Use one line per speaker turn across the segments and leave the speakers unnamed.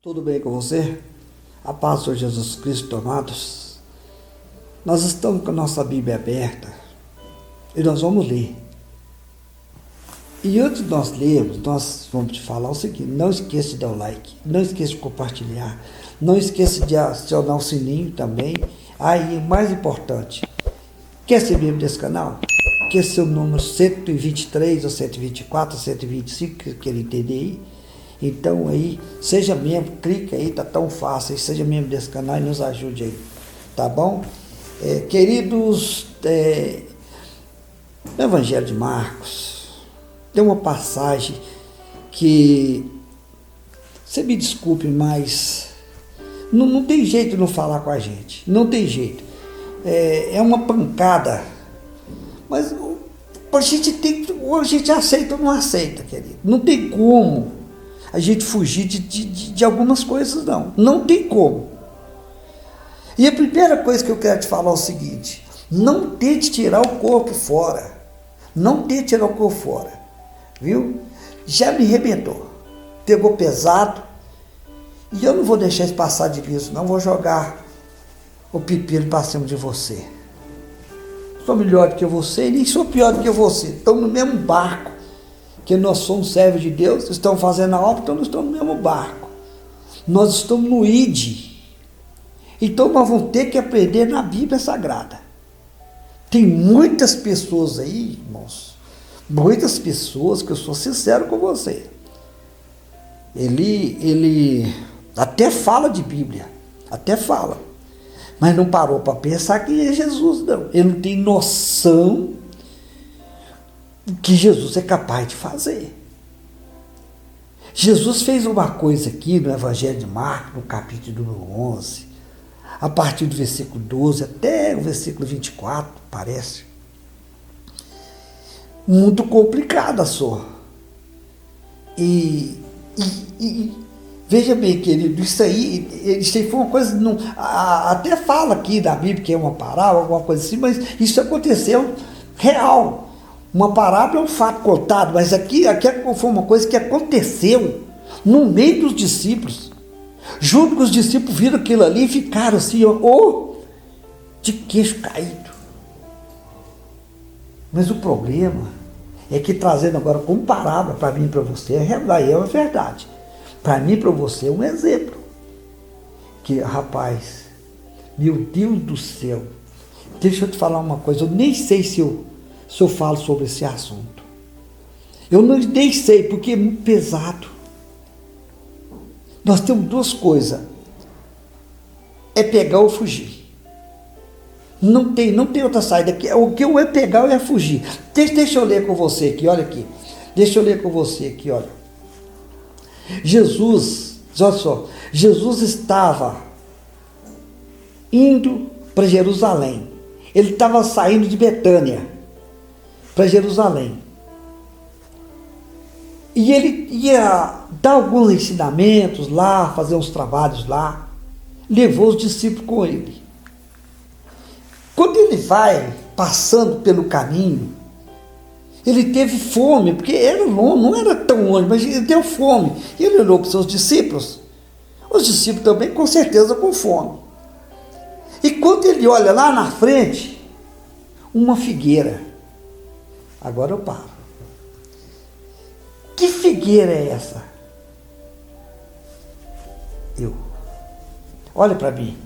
Tudo bem com você? A paz do Senhor Jesus Cristo, amados. Nós estamos com a nossa Bíblia aberta e nós vamos ler. E antes de nós lermos, nós vamos te falar o seguinte: não esqueça de dar o like, não esqueça de compartilhar, não esqueça de acionar o sininho também. Aí, o mais importante, quer ser membro desse canal? Quer ser o número 123 ou 124 ou 125, que quer entender aí? Então aí, seja membro, clica aí, tá tão fácil, aí, seja membro desse canal e nos ajude aí, tá bom? Queridos, no Evangelho de Marcos, tem uma passagem que, você me desculpe, mas não tem jeito de não falar com a gente, não tem jeito, é uma pancada, mas a gente aceita ou não aceita, querido, não tem como a gente fugir de algumas coisas, não tem como. E a primeira coisa que eu quero te falar é o seguinte: não tente tirar o corpo fora, não tente tirar o corpo fora, viu? Já me arrebentou, pegou pesado, e eu não vou deixar isso passar de vista, não vou jogar o pepino para cima de você. Sou melhor do que você e nem sou pior do que você, estamos no mesmo barco, que nós somos servos de Deus, estamos fazendo a obra, então nós estamos no mesmo barco. Nós estamos no ID. Então nós vamos ter que aprender na Bíblia Sagrada. Tem muitas pessoas aí, irmãos, muitas pessoas, que eu sou sincero com você. Ele até fala de Bíblia, até fala, mas não parou para pensar que é Jesus, não. Ele não tem noção que Jesus é capaz de fazer. Jesus fez uma coisa aqui no Evangelho de Marcos, no capítulo número 11, a partir do versículo 12 até o versículo 24, parece. Muito complicada só. E veja bem, querido, isso aí foi uma coisa, até fala aqui da Bíblia que é uma parábola, alguma coisa assim, mas isso aconteceu real. Uma parábola é um fato contado, mas aqui foi uma coisa que aconteceu no meio dos discípulos. Junto com os discípulos viram aquilo ali e ficaram assim, de queixo caído. Mas o problema é que, trazendo agora como parábola para mim e para você, é uma verdade. Para mim e para você é um exemplo. Que, rapaz, meu Deus do céu, deixa eu te falar uma coisa, eu nem sei se eu falo sobre esse assunto. Eu nem sei, porque é muito pesado. Nós temos duas coisas: é pegar ou fugir. Não tem outra saída. O que eu é pegar ou é fugir. Deixa eu ler com você aqui, olha aqui. Deixa eu ler com você aqui, olha. Olha só, Jesus estava indo para Jerusalém. Ele estava saindo de Betânia para Jerusalém. E ele ia dar alguns ensinamentos lá, fazer uns trabalhos lá. Levou os discípulos com ele. Quando ele vai passando pelo caminho, ele teve fome, porque era longe, não era tão longe, mas ele deu fome. E ele olhou para os seus discípulos. Os discípulos também, com certeza, com fome. E quando ele olha lá na frente, uma figueira. Agora eu paro. Que figueira é essa? Olha para mim.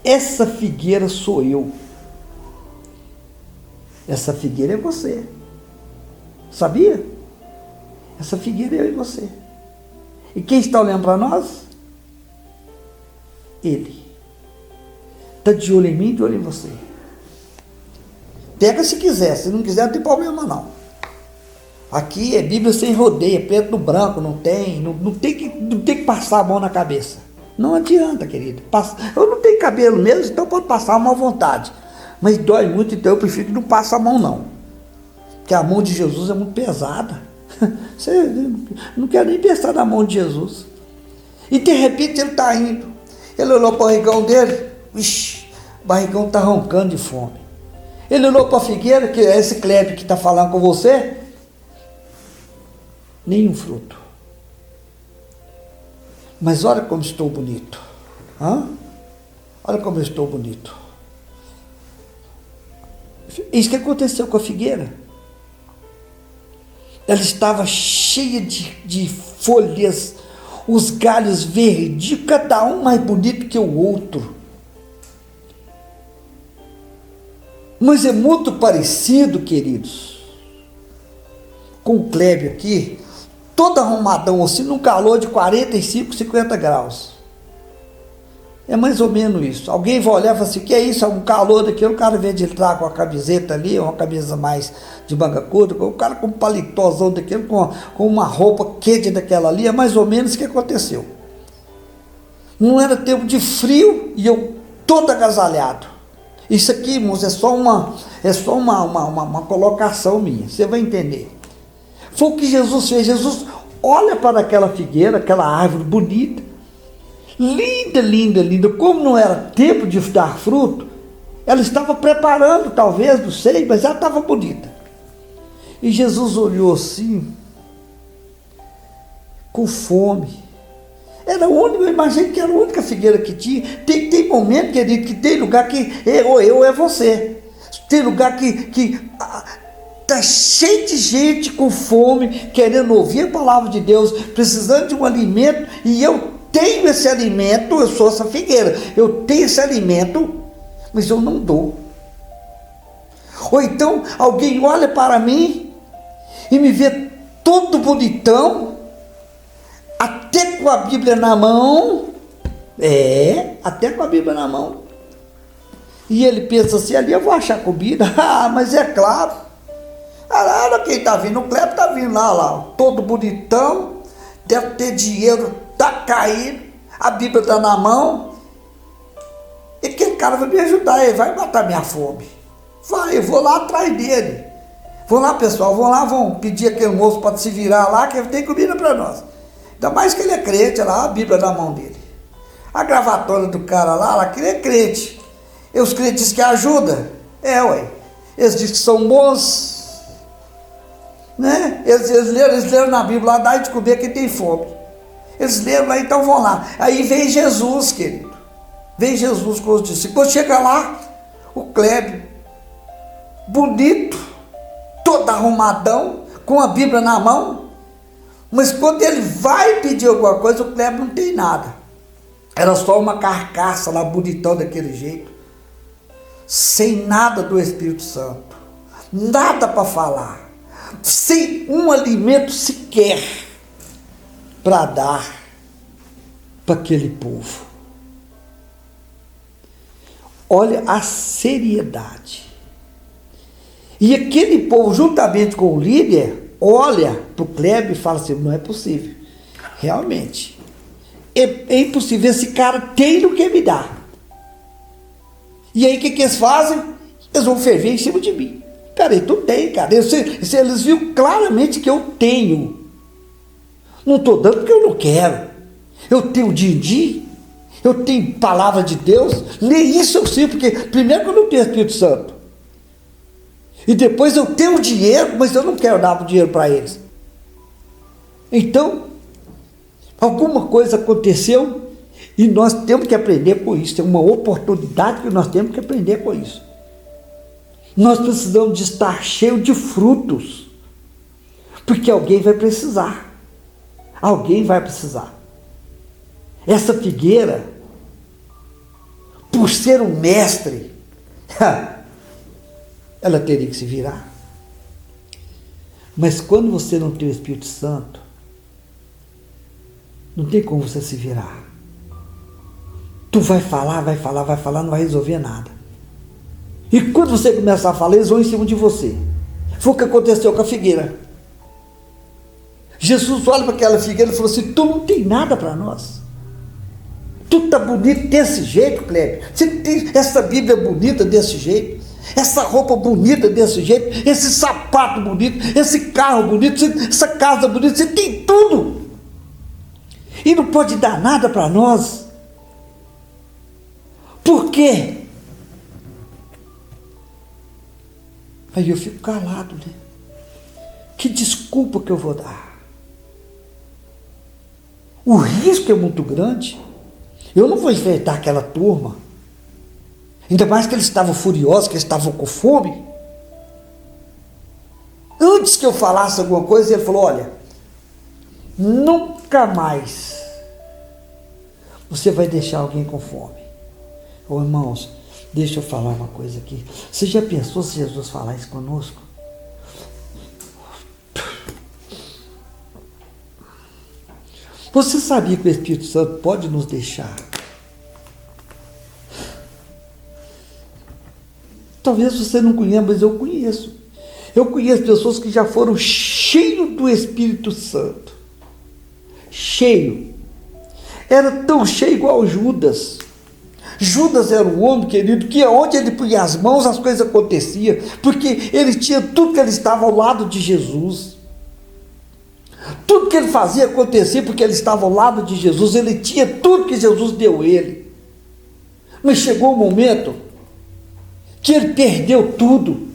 Essa figueira sou eu. Essa figueira é você. Sabia? Essa figueira é eu e você. E quem está olhando para nós? Ele. Está de olho em mim, de olho em você. Pega se quiser, se não quiser não tem problema não. Aqui é Bíblia sem rodeio, preto no branco, não tem que passar a mão na cabeça. Não adianta, querido. Eu não tenho cabelo mesmo, então pode passar a mão à vontade. Mas dói muito, então eu prefiro que não passe a mão não. Porque a mão de Jesus é muito pesada. Você não quer nem pensar na mão de Jesus. E de repente ele está indo. Ele olhou para o barrigão dele, o barrigão está roncando de fome. Ele olhou para a figueira, que é esse Kleber que está falando com você, nenhum fruto. Mas olha como estou bonito. Hã? Olha como eu estou bonito. Isso que aconteceu com a figueira. Ela estava cheia de folhas, os galhos verdes, cada um mais bonito que o outro. Mas é muito parecido, queridos, com o Clébio aqui, todo arrumadão assim, num calor de 45, 50 graus. É mais ou menos isso. Alguém vai olhar e falar assim, que é isso? É um calor daquele, o cara vem de entrar com a camiseta ali, uma camisa mais de manga curta, o cara com um paletózão daquele, com uma roupa quente daquela ali, é mais ou menos o que aconteceu. Não era tempo de frio e eu todo agasalhado. Isso aqui, irmãos, é só uma colocação minha, você vai entender. Foi o que Jesus fez. Jesus olha para aquela figueira, aquela árvore bonita, linda, linda, linda. Como não era tempo de dar fruto, ela estava preparando, talvez, não sei, mas ela estava bonita. E Jesus olhou assim, com fome. Era a única, eu imagino que era a única figueira que tinha. Tem momento, querido, que tem lugar que ou eu ou é você. Tem lugar que está cheio de gente com fome, querendo ouvir a palavra de Deus, precisando de um alimento, e eu tenho esse alimento, eu sou essa figueira, eu tenho esse alimento, mas eu não dou. Ou então alguém olha para mim e me vê todo bonitão, até com a Bíblia na mão, até com a Bíblia na mão, e ele pensa assim, ali eu vou achar comida, mas é claro, olha quem está vindo, o Cleber está vindo lá, todo bonitão, deve ter dinheiro, está caindo, a Bíblia está na mão, e aquele cara vai me ajudar, ele vai matar minha fome, vai, eu vou lá atrás dele, vou lá pessoal, vão pedir aquele moço para se virar lá, que tem comida para nós. Ainda mais que ele é crente, olha lá, a Bíblia na mão dele. A gravatona do cara lá, que ele é crente. E os crentes que ajudam? Eles dizem que são bons, né? Eles leram na Bíblia lá, dá de comer quem tem fome. Eles leram lá, então vão lá. Aí vem Jesus, querido. Vem Jesus com os discípulos. Quando chega lá, o Clébio, bonito, todo arrumadão, com a Bíblia na mão. Mas quando ele vai pedir alguma coisa, o Clébio não tem nada. Era só uma carcaça lá, bonitão daquele jeito. Sem nada do Espírito Santo. Nada para falar. Sem um alimento sequer para dar para aquele povo. Olha a seriedade. E aquele povo, juntamente com o líder, olha para o Clébio e fala assim, não é possível, realmente, é impossível, esse cara tem do que me dar. E aí o que eles fazem? Eles vão ferver em cima de mim. Peraí, tu tem, cara, eles viram claramente que eu tenho, não estou dando porque eu não quero, eu tenho din-din, eu tenho palavra de Deus, nem isso eu sei, porque primeiro que eu não tenho Espírito Santo, e depois eu tenho dinheiro, mas eu não quero dar o dinheiro para eles. Então, alguma coisa aconteceu e nós temos que aprender com isso. É uma oportunidade que nós temos que aprender com isso. Nós precisamos de estar cheio de frutos, porque alguém vai precisar. Alguém vai precisar. Essa figueira, por ser um mestre, ela teria que se virar. Mas quando você não tem o Espírito Santo, não tem como você se virar. Tu vai falar, não vai resolver nada. E quando você começar a falar, eles vão em cima de você. Foi o que aconteceu com a figueira. Jesus olha para aquela figueira e falou assim, tu não tem nada para nós. Tu está bonito desse jeito, Clébio. Você tem essa Bíblia bonita desse jeito. Essa roupa bonita desse jeito, esse sapato bonito, esse carro bonito, essa casa bonita, você tem tudo. E não pode dar nada para nós. Por quê? Aí eu fico calado, né? Que desculpa que eu vou dar? O risco é muito grande. Eu não vou enfrentar aquela turma. Ainda mais que eles estavam furiosos, que eles estavam com fome. Antes que eu falasse alguma coisa, ele falou: olha, nunca mais você vai deixar alguém com fome. Ô irmãos, deixa eu falar uma coisa aqui. Você já pensou se Jesus falar isso conosco? Você sabia que o Espírito Santo pode nos deixar? Talvez você não conheça, mas eu conheço. Eu conheço pessoas que já foram cheios do Espírito Santo. Cheio. Era tão cheio igual Judas. Judas era um homem, querido, que onde ele punha as mãos as coisas aconteciam, porque ele tinha tudo, que ele estava ao lado de Jesus. Tudo que ele fazia acontecia porque ele estava ao lado de Jesus. Ele tinha tudo que Jesus deu a ele. Mas chegou um momento que ele perdeu tudo.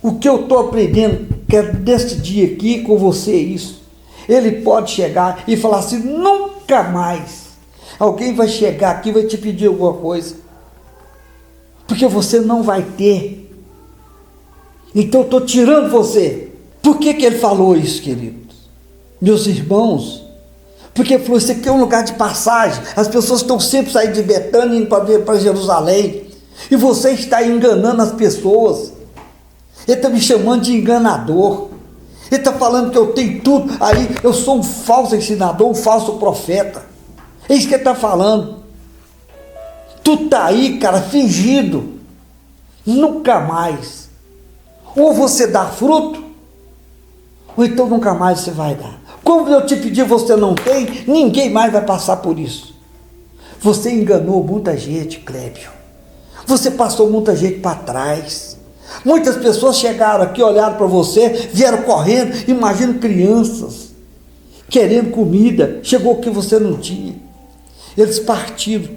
O que eu estou aprendendo, quero neste dia aqui com você, é isso. Ele pode chegar e falar assim: nunca mais alguém vai chegar aqui e vai te pedir alguma coisa, porque você não vai ter. Então eu estou tirando você. Por que ele falou isso, queridos? Meus irmãos, porque ele falou: isso aqui é um lugar de passagem. As pessoas estão sempre saindo de Betânia e indo para Jerusalém, e você está enganando as pessoas. Ele está me chamando de enganador. Ele está falando que eu tenho tudo, aí eu sou um falso ensinador, um falso profeta. É isso que ele está falando. Tu está aí, cara, fingindo. Nunca mais. Ou você dá fruto, ou então nunca mais você vai dar. Como eu te pedi, você não tem, ninguém mais vai passar por isso. Você enganou muita gente, Clébio. Você passou muita gente para trás. Muitas pessoas chegaram aqui, olharam para você, vieram correndo, imagina crianças, querendo comida, chegou o que você não tinha. Eles partiram,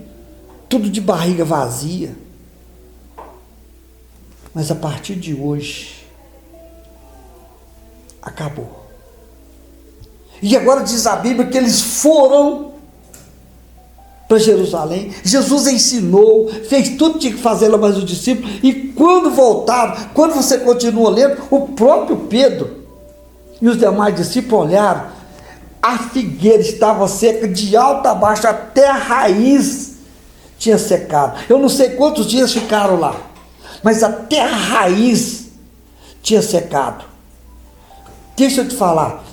tudo de barriga vazia. Mas a partir de hoje, acabou. E agora diz a Bíblia que eles foram para Jerusalém. Jesus ensinou, fez tudo que tinha que fazer lá, mas os discípulos, e quando voltaram, quando você continua lendo, o próprio Pedro e os demais discípulos olharam, a figueira estava seca de alto a baixo, até a raiz tinha secado. Eu não sei quantos dias ficaram lá, mas até a raiz tinha secado. Deixa eu te falar,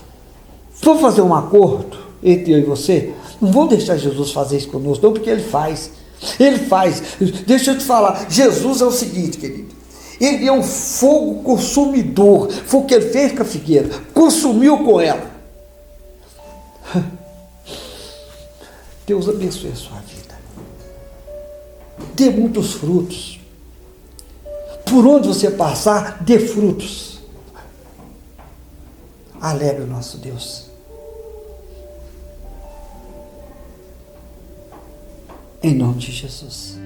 vamos fazer um acordo entre eu e você? Não vamos deixar Jesus fazer isso conosco, não, porque ele faz. Ele faz. Deixa eu te falar, Jesus é o seguinte, querido. Ele é um fogo consumidor. Foi o que ele fez com a figueira. Consumiu com ela. Deus abençoe a sua vida. Dê muitos frutos. Por onde você passar, dê frutos. Alegre o nosso Deus. Em nome de Jesus.